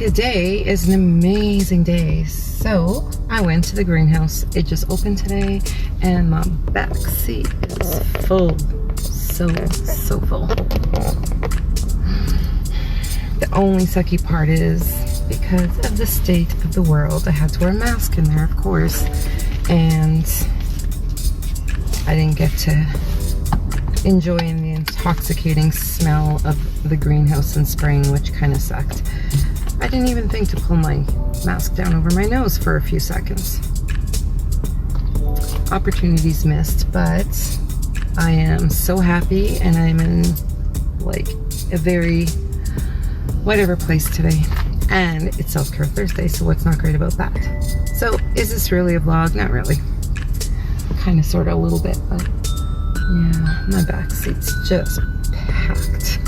Today is an amazing day. So I went to the greenhouse. It just opened today and my back seat is full. So full. The only sucky part is because of the state of the world, I had to wear a mask in there, of course, and I didn't get to enjoy the intoxicating smell of the greenhouse in spring, which kind of sucked. I didn't even think to pull my mask down over my nose for a few seconds. Opportunities missed, but I am so happy and I'm in like a very whatever place today. And it's Self-Care Thursday, so what's not great about that? So is this really a vlog? Not really. Kind of, sort of, a little bit, but yeah, my back seat's just packed.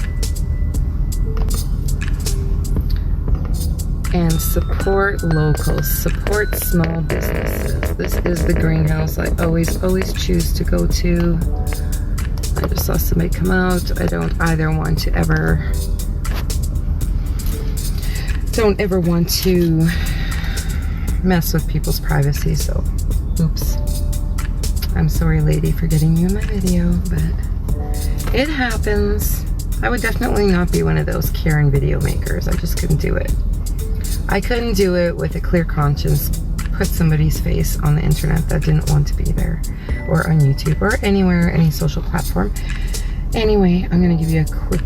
And support locals, support small businesses. This is the greenhouse I always choose to go to. I just saw somebody come out. I don't ever want to mess with people's privacy, so oops. I'm sorry, lady, for getting you in my video, but it happens. I would definitely not be one of those Karen video makers. I just couldn't do it. I couldn't do it with a clear conscience, put somebody's face on the internet that didn't want to be there, or on YouTube, or anywhere, any social platform. Anyway, I'm gonna give you a quick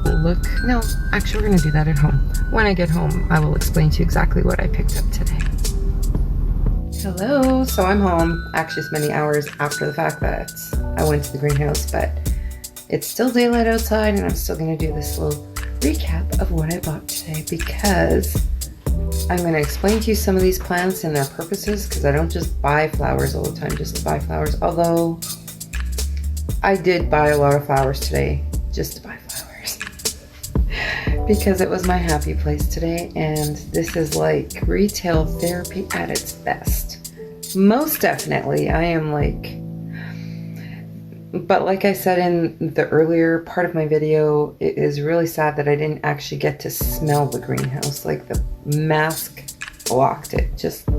look. No, actually, we're gonna do that at home. When I get home, I will explain to you exactly what I picked up today. Hello, so I'm home. Actually, it's many hours after the fact that I went to the greenhouse, but it's still daylight outside, and I'm still gonna do this little recap of what I bought today, because I'm going to explain to you some of these plants and their purposes, because I don't just buy flowers all the time just to buy flowers, although I did buy a lot of flowers today just to buy flowers because it was my happy place today, and this is like retail therapy at its best. Most definitely, I am like, but like I said in the earlier part of my video, it is really sad that I didn't actually get to smell the greenhouse. Like, the mask blocked it. Just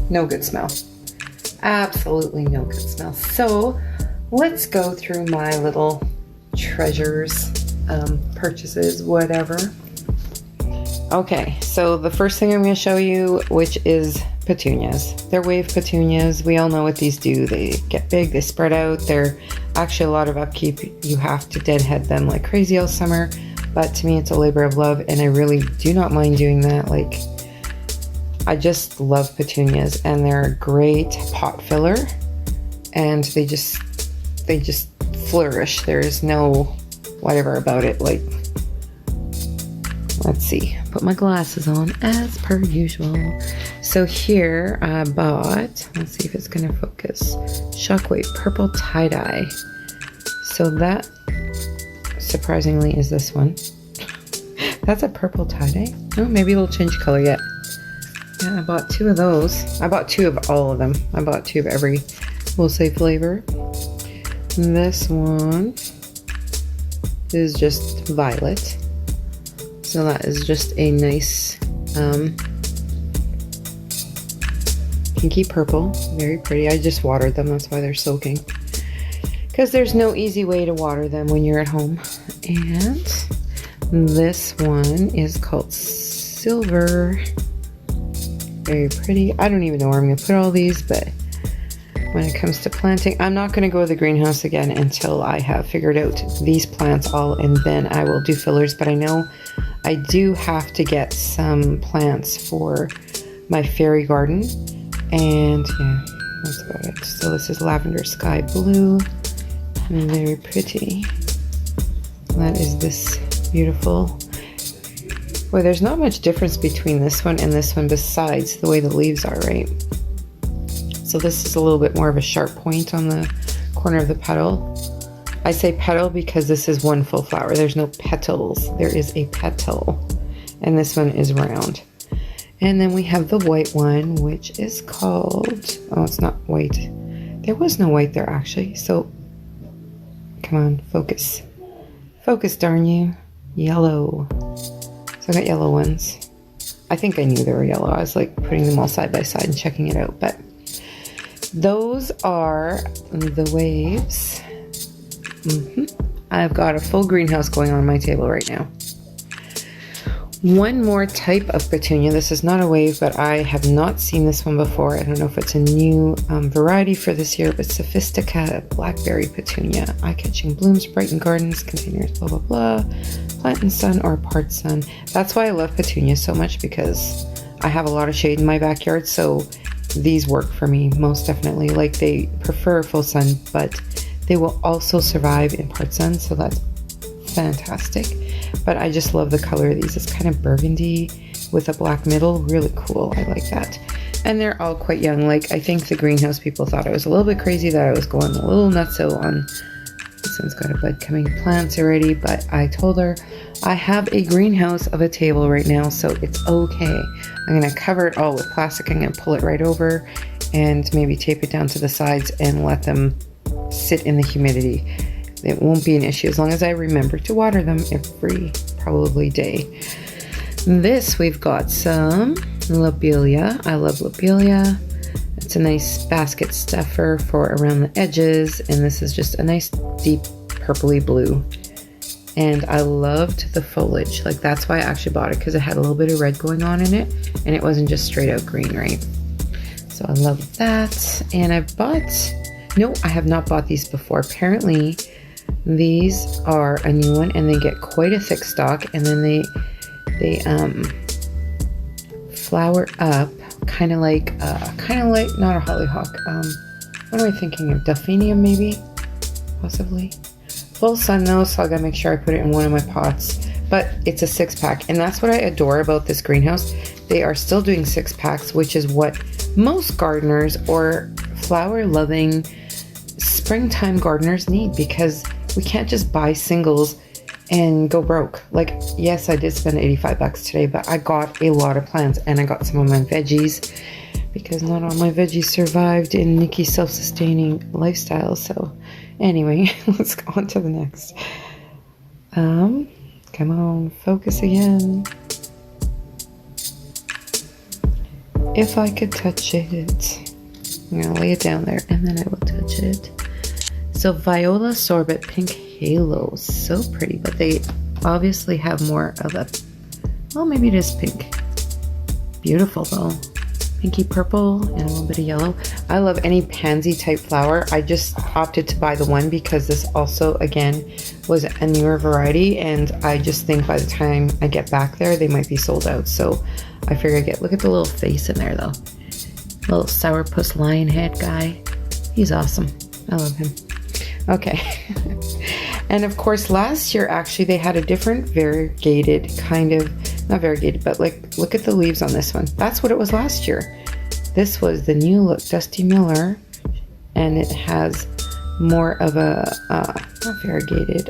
no good smell. Absolutely no good smell. So let's go through my little treasures, purchases, whatever. Okay, so the first thing I'm going to show you, which is petunias. They're wave petunias. We all know what these do. They get big, they spread out. They're actually a lot of upkeep. You have to deadhead them like crazy all summer, but to me it's a labor of love, and I really do not mind doing that. Like, I just love petunias, and they're a great pot filler, and they just flourish. There's no whatever about it. Like, let's see, put my glasses on as per usual. So here I bought, let's see if it's gonna focus, Shockwave Purple Tie-Dye. So that, surprisingly, is this one. That's a purple tie-dye. Oh, maybe it'll change color yet. Yeah, I bought 2 of those. I bought 2 of all of them. I bought 2 of every, we'll say, flavor. And this one is just violet. So that is just a nice pinky purple. Very pretty. I just watered them, that's why they're soaking, because there's no easy way to water them when you're at home. And this one is called Silver. Very pretty. I don't even know where I'm going to put all these, but when it comes to planting, I'm not going to go to the greenhouse again until I have figured out these plants all, and then I will do fillers. But I know I do have to get some plants for my fairy garden, and yeah, that's about it. So this is Lavender Sky Blue, and very pretty. That is this beautiful. Boy, there's not much difference between this one and this one besides the way the leaves are, right? So this is a little bit more of a sharp point on the corner of the petal. I say petal because this is one full flower. There's no petals. There is a petal. And this one is round. And then we have the white one, which is called, oh, it's not white. There was no white there, actually. So, come on, focus. Focus, darn you. Yellow. So I got yellow ones. I think I knew they were yellow. I was like putting them all side by side and checking it out. But those are the waves. I've got a full greenhouse going on my table right now. One more type of petunia. This is not a wave, but I have not seen this one before. I don't know if it's a new variety for this year, but Sophistica Blackberry Petunia. Eye-catching blooms, brighten gardens, containers, blah, blah, blah. Plant in sun or part sun. That's why I love petunias so much, because I have a lot of shade in my backyard, so these work for me most definitely. Like, they prefer full sun, but they will also survive in part sun, so that's fantastic. But I just love the color of these. It's kind of burgundy with a black middle. Really cool. I like that. And they're all quite young. Like, I think the greenhouse people thought I was a little bit crazy, that I was going a little nutso on. This one's got a bud coming plants already, but I told her I have a greenhouse of a table right now, so it's okay. I'm going to cover it all with plastic. I'm going to pull it right over and maybe tape it down to the sides and let them sit in the humidity. It won't be an issue as long as I remember to water them every probably day. This, we've got some lobelia. I love lobelia. It's a nice basket stuffer for around the edges, and this is just a nice deep purpley blue. And I loved the foliage. Like, that's why I actually bought it, because it had a little bit of red going on in it, and it wasn't just straight out green, right? So I love that. And I have not bought these before. Apparently these are a new one, and they get quite a thick stalk, and then they flower up kind of like not a hollyhock. What am I thinking of? Delphinium, maybe, possibly. Full sun though, so I gotta make sure I put it in one of my pots. But it's a 6-pack, and that's what I adore about this greenhouse. They are still doing 6-packs, which is what most gardeners or flower-loving springtime gardeners need, because we can't just buy singles and go broke. Like, yes, I did spend $85 today, but I got a lot of plants, and I got some of my veggies, because not all my veggies survived in Niki's self-sustaining lifestyle. So anyway, let's go on to the next. Come on, focus again. If I could touch it. I'm gonna lay it down there, and then I will touch it. So Viola Sorbet Pink Halo. So pretty, but they obviously have more of a, well, maybe it is pink. Beautiful though. Pinky purple and a little bit of yellow. I love any pansy type flower. I just opted to buy the one because this also, again, was a newer variety, and I just think by the time I get back there, they might be sold out. So I figured look at the little face in there though. Little sourpuss lion head guy. He's awesome. I love him. Okay. And of course, last year, actually, they had a different variegated kind of, not variegated, but like, look at the leaves on this one. That's what it was last year. This was the new look Dusty Miller, and it has more of a, not variegated,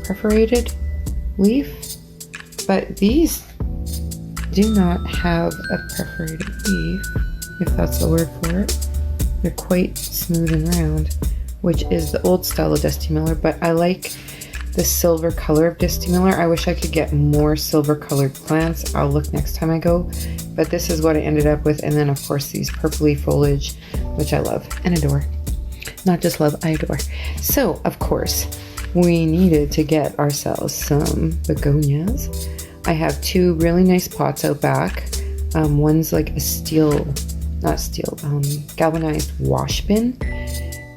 perforated leaf. But these do not have a perforated leaf, if that's the word for it. They're quite smooth and round, which is the old style of Dusty Miller, but I like the silver color of Dusty Miller. I wish I could get more silver colored plants. I'll look next time I go, but this is what I ended up with. And then of course these purpley foliage, which I love and adore. Not just love, I adore. So of course we needed to get ourselves some begonias. I have two really nice pots out back. One's like a galvanized wash bin.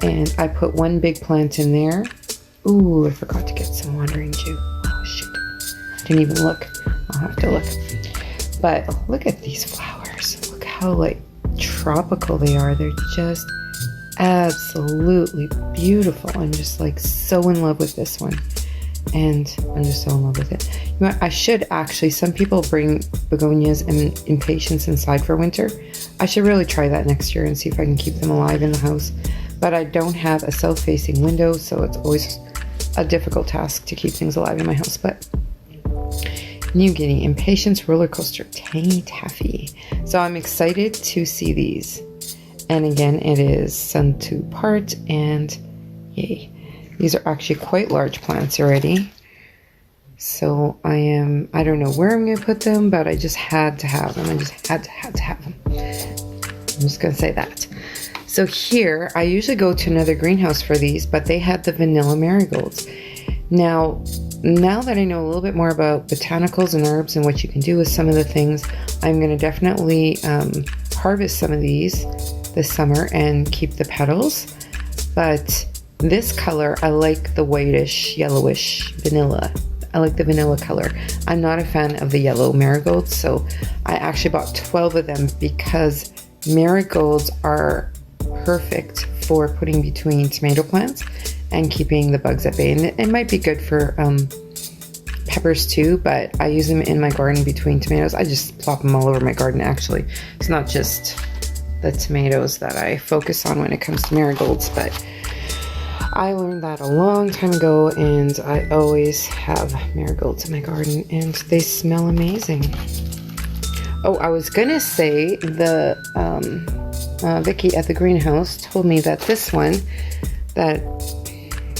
And I put one big plant in there. Ooh, I forgot to get some watering dew. Oh, shoot. Didn't even look. I'll have to look. But look at these flowers. Look how, like, tropical they are. They're just absolutely beautiful. I'm just, like, so in love with this one. And I'm just so in love with it. You know what? I should actually, some people bring begonias and impatiens inside for winter. I should really try that next year and see if I can keep them alive in the house. But I don't have a south-facing window, so it's always a difficult task to keep things alive in my house. But New Guinea Impatiens Roller Coaster Tangy Taffy. So I'm excited to see these. And again, it is sun to part, and yay. These are actually quite large plants already. So I don't know where I'm going to put them, but I just had to have them. I just had to have them. I'm just going to say that. So here, I usually go to another greenhouse for these, but they had the vanilla marigolds. Now that I know a little bit more about botanicals and herbs and what you can do with some of the things, I'm going to definitely harvest some of these this summer and keep the petals. But this color, I like the whitish, yellowish vanilla. I like the vanilla color. I'm not a fan of the yellow marigolds, so I actually bought 12 of them because marigolds are perfect for putting between tomato plants and keeping the bugs at bay. And it might be good for peppers too, but I use them in my garden between tomatoes. I just plop them all over my garden actually. It's not just the tomatoes that I focus on when it comes to marigolds, but I learned that a long time ago, and I always have marigolds in my garden, and they smell amazing. Oh, I was gonna say the Vicky at the greenhouse told me that this one, that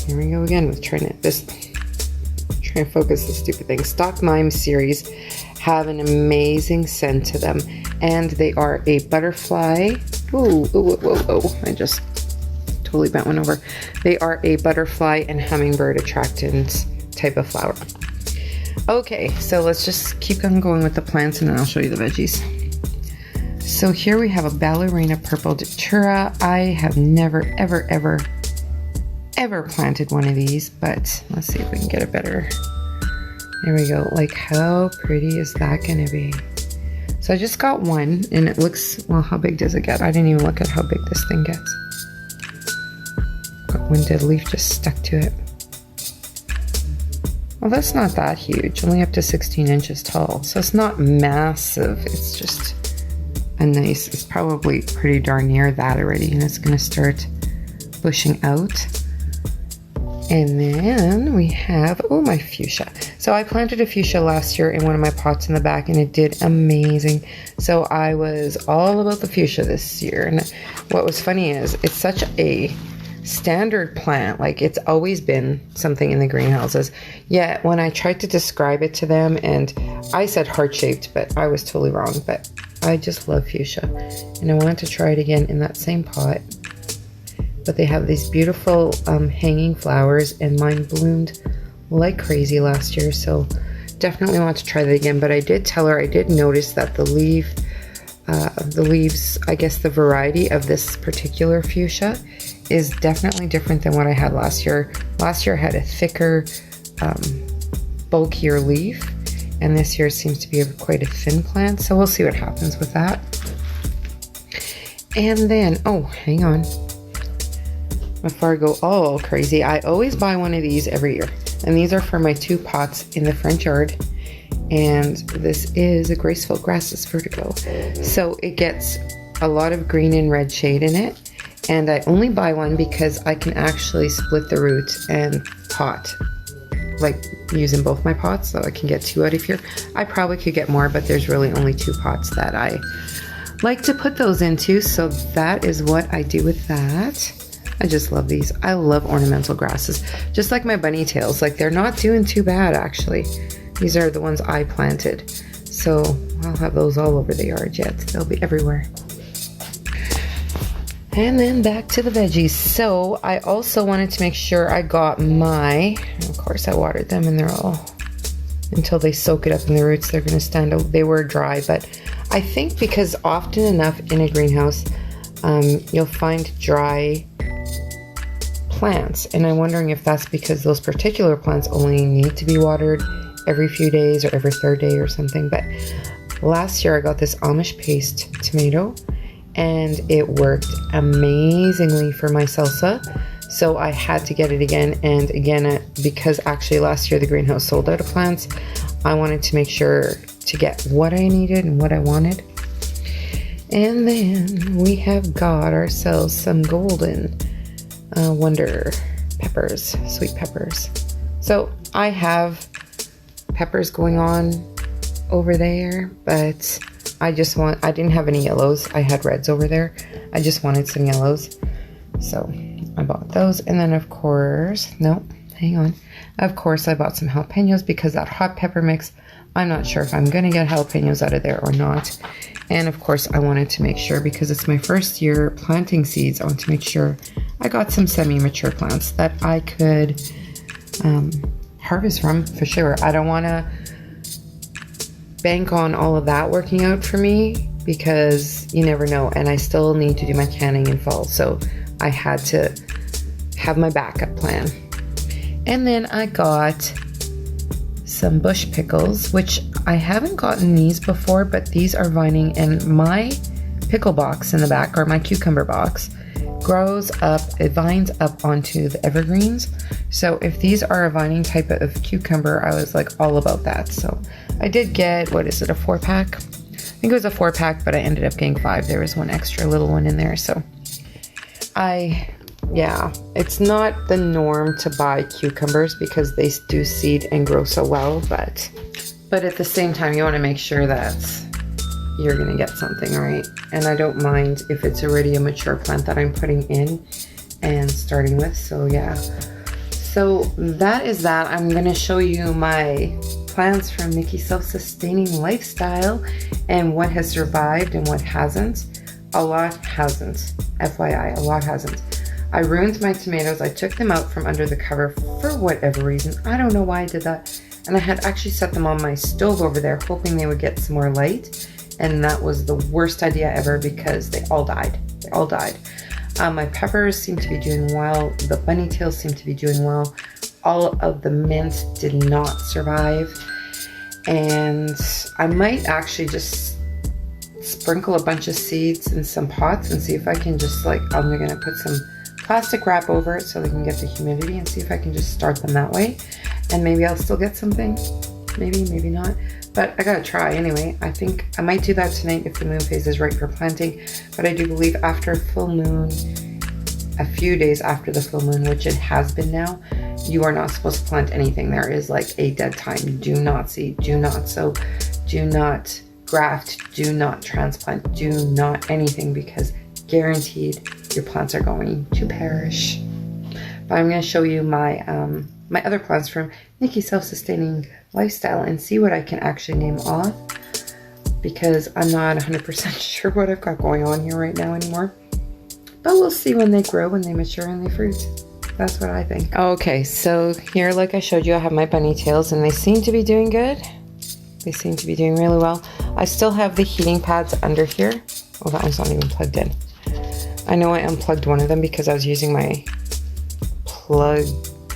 here we go again with trying to focus this stupid thing. Stock Mime series have an amazing scent to them, and they are a butterfly. I just totally bent one over. They are a butterfly and hummingbird attractant type of flower. Okay, so let's just keep on going with the plants and then I'll show you the veggies. So here we have a Ballerina purple Detura. I have never, ever planted one of these, but let's see if we can get a better. There we go. Like, how pretty is that gonna be? So I just got one and it looks, well, how big does it get? I didn't even look at how big this thing gets. Got one dead leaf just stuck to it. Well, that's not that huge, only up to 16 inches tall. So it's not massive, it's just a nice, it's probably pretty darn near that already, and it's gonna start bushing out. And then we have, oh, my fuchsia. So I planted a fuchsia last year in one of my pots in the back and it did amazing. So I was all about the fuchsia this year. And what was funny is it's such a standard plant, like it's always been something in the greenhouses. Yet when I tried to describe it to them, and I said heart-shaped, but I was totally wrong. But I just love fuchsia. And I wanted to try it again in that same pot. But they have these beautiful hanging flowers, and mine bloomed like crazy last year, so definitely want to try that again. But I did tell her I did notice that the leaves, I guess the variety of this particular fuchsia is definitely different than what I had last year. Last year I had a thicker, bulkier leaf, and this year seems to be quite a thin plant, so we'll see what happens with that. And then, oh, hang on. Before I go all crazy, I always buy one of these every year. And these are for my 2 pots in the front yard. And this is a Graceful Grasses Vertigo. So it gets a lot of green and red shade in it. And I only buy one because I can actually split the root and pot. Like using both my pots, so I can get 2 out of here. I probably could get more, but there's really only 2 pots that I like to put those into. So that is what I do with that. I just love these. I love ornamental grasses. Just like my bunny tails. Like, they're not doing too bad, actually. These are the ones I planted. So I'll have those all over the yard yet. They'll be everywhere. And then back to the veggies. So I also wanted to make sure I got my, of course I watered them and they're all, until they soak it up in the roots, they're going to stand out. They were dry, but I think because often enough in a greenhouse, you'll find dry plants, and I'm wondering if that's because those particular plants only need to be watered every few days or every 3rd day or something. But last year I got this Amish paste tomato and it worked amazingly for my salsa, so I had to get it again and again, because actually last year the greenhouse sold out of plants. I wanted to make sure to get what I needed and what I wanted. And then we have got ourselves some golden wonder peppers, sweet peppers. So I have peppers going on over there, but I didn't have any yellows. I had reds over there. I just wanted some yellows, so I bought those. And then of course, no, hang on. Of course, I bought some jalapenos because that hot pepper mix, I'm not sure if I'm going to get jalapenos out of there or not. And of course, I wanted to make sure, because it's my first year planting seeds, I want to make sure I got some semi-mature plants that I could harvest from for sure. I don't want to bank on all of that working out for me, because you never know. And I still need to do my canning in fall. So I had to have my backup plan. And then I got some bush pickles, which I haven't gotten these before, but these are vining, and my pickle box in the back, or my cucumber box, grows up, it vines up onto the evergreens. So if these are a vining type of cucumber, I was like all about that. So I did get, what is it, a 4-pack? I think it was a 4-pack, but I ended up getting 5. There was one extra little one in there. So yeah, it's not the norm to buy cucumbers because they do seed and grow so well, but at the same time, you want to make sure that you're going to get something, right? And I don't mind if it's already a mature plant that I'm putting in and starting with. So yeah, so that is that. I'm going to show you my plants from Niki's Self-Sustaining Lifestyle and what has survived and what hasn't. A lot hasn't, FYI, a lot hasn't. I ruined my tomatoes. I took them out from under the cover for whatever reason. I don't know why I did that. And I had actually set them on my stove over there, hoping they would get some more light. And that was the worst idea ever because they all died. They all died. My peppers seem to be doing well. The bunny tails seem to be doing well. All of the mint did not survive. And I might actually just sprinkle a bunch of seeds in some pots and see if I can just I'm going to put some plastic wrap over it so they can get the humidity, and see if I can just start them that way. And maybe I'll still get something. Maybe not. But I gotta try anyway. I think I might do that tonight if the moon phase is right for planting. But I do believe after full moon, a few days after the full moon, which it has been now, you are not supposed to plant anything. There is like a dead time. Do not seed, do not sow, do not graft, do not transplant, do not anything, because guaranteed your plants are going to perish. But I'm going to show you my my other plants from Niki's Self-Sustaining Lifestyle and see what I can actually name off, because I'm not 100% sure what I've got going on here right now anymore. But we'll see when they grow, when they mature and they fruit. That's what I think. Okay, so here, like I showed you, I have my bunny tails and they seem to be doing good. They seem to be doing really well. I still have the heating pads under here. Oh, that one's not even plugged in. I know I unplugged one of them because I was using my plug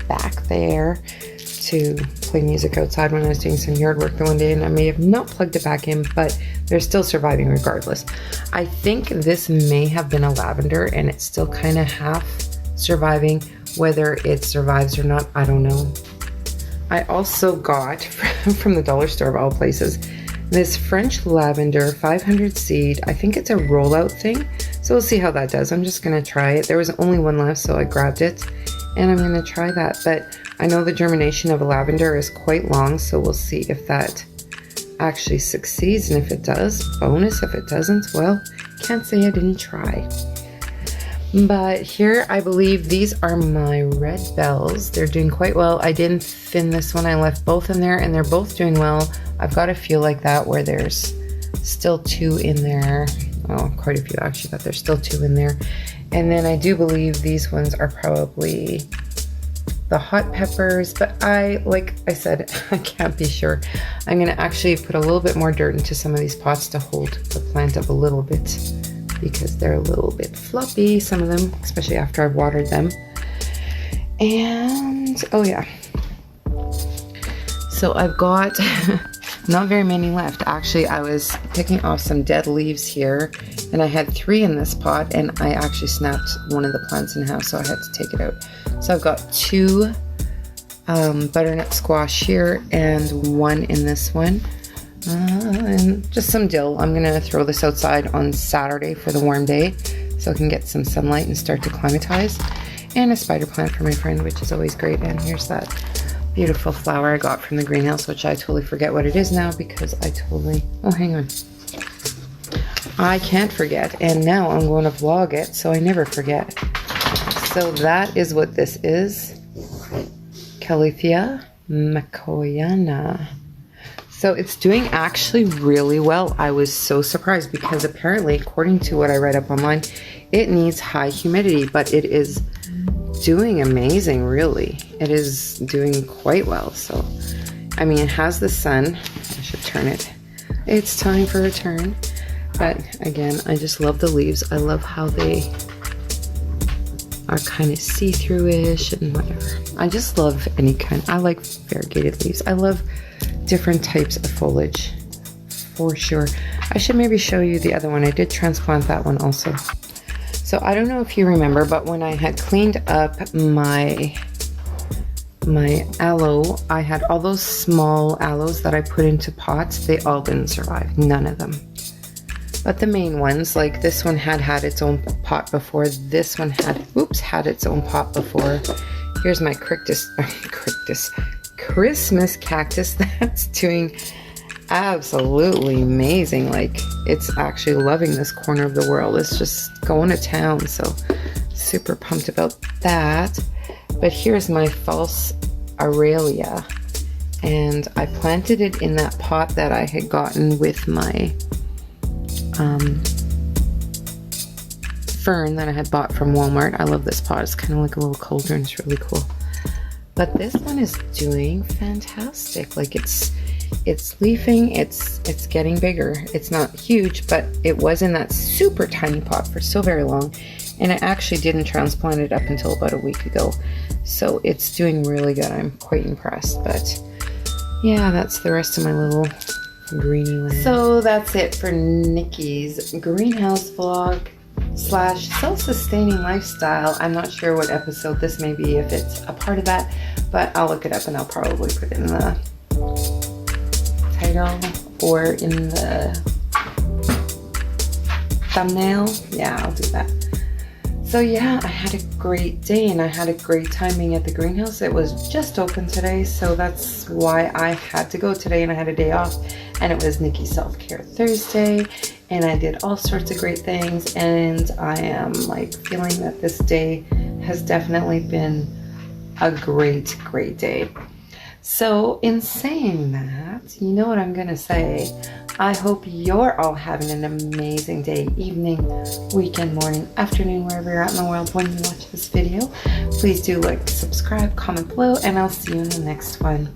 back there to play music outside when I was doing some yard work the one day, and I may have not plugged it back in, but they're still surviving regardless. I think this may have been a lavender and it's still kind of half surviving. Whether it survives or not, I don't know. I also got from the dollar store of all places this French lavender 500 seed. I think it's a rollout thing, so we'll see how that does. I'm just going to try it. There was only one left, so I grabbed it and I'm going to try that. But I know the germination of a lavender is quite long, so we'll see if that actually succeeds, and if it does, bonus. If it doesn't, well, can't say I didn't try. But here, I believe these are my red bells. They're doing quite well. I didn't thin this one. I left both in there and they're both doing well. I've got a few like that where there's still 2 in there. Oh, quite a few actually, but there's still 2 in there. And then I do believe these ones are probably the hot peppers, but like I said, I can't be sure. I'm gonna actually put a little bit more dirt into some of these pots to hold the plant up a little bit, because they're a little bit floppy, some of them, especially after I've watered them. And, oh yeah. So I've got not very many left. Actually, I was picking off some dead leaves here, and I had 3 in this pot, and I actually snapped one of the plants in half, so I had to take it out. So I've got 2 butternut squash here, and 1 in this one. And just some dill. I'm going to throw this outside on Saturday for the warm day so I can get some sunlight and start to climatize. And a spider plant for my friend, which is always great. And here's that beautiful flower I got from the greenhouse, which I totally forget what it is now because I totally... Oh, hang on. I can't forget. And now I'm going to vlog it so I never forget. So that is what this is. Calithea Makoyana. So it's doing actually really well. I was so surprised because apparently, according to what I read up online, it needs high humidity, but it is doing amazing, really. It is doing quite well. So, I mean, it has the sun. I should turn it. It's time for a turn. But again, I just love the leaves. I love how they are kind of see-through-ish and whatever. I just love any kind. I like variegated leaves. I love different types of foliage for sure. I should maybe show you the other one. I did transplant that one also. So I don't know if you remember, but when I had cleaned up my aloe, I had all those small aloes that I put into pots. They all didn't survive, none of them. But the main ones, like this one had its own pot before. This one had its own pot before. Here's my Christmas cactus that's doing absolutely amazing. Like, it's actually loving this corner of the world. It's just going to town, so super pumped about that. But here's my false Aurelia, and I planted it in that pot that I had gotten with my fern that I had bought from Walmart. I love this pot. It's kind of like a little cauldron. It's really cool. But this one is doing fantastic. Like, it's leafing, it's getting bigger. It's not huge, but it was in that super tiny pot for so very long, and I actually didn't transplant it up until about a week ago. So it's doing really good. I'm quite impressed. But yeah, that's the rest of my little greeny land. So that's it for Niki's greenhouse vlog / self-sustaining lifestyle. I'm not sure what episode this may be, if it's a part of that, but I'll look it up and I'll probably put it in the title or in the thumbnail. Yeah, I'll do that. So yeah, I had a great day and I had a great timing at the greenhouse. It was just open today, so that's why I had to go today, and I had a day off, and it was Niki Self-Care Thursday, and I did all sorts of great things, and I am like feeling that this day has definitely been a great day. So in saying that, you know what I'm gonna say. I hope you're all having an amazing day, evening, weekend, morning, afternoon, wherever you're at in the world when you watch this video. Please do like, subscribe, comment below, and I'll see you in the next one.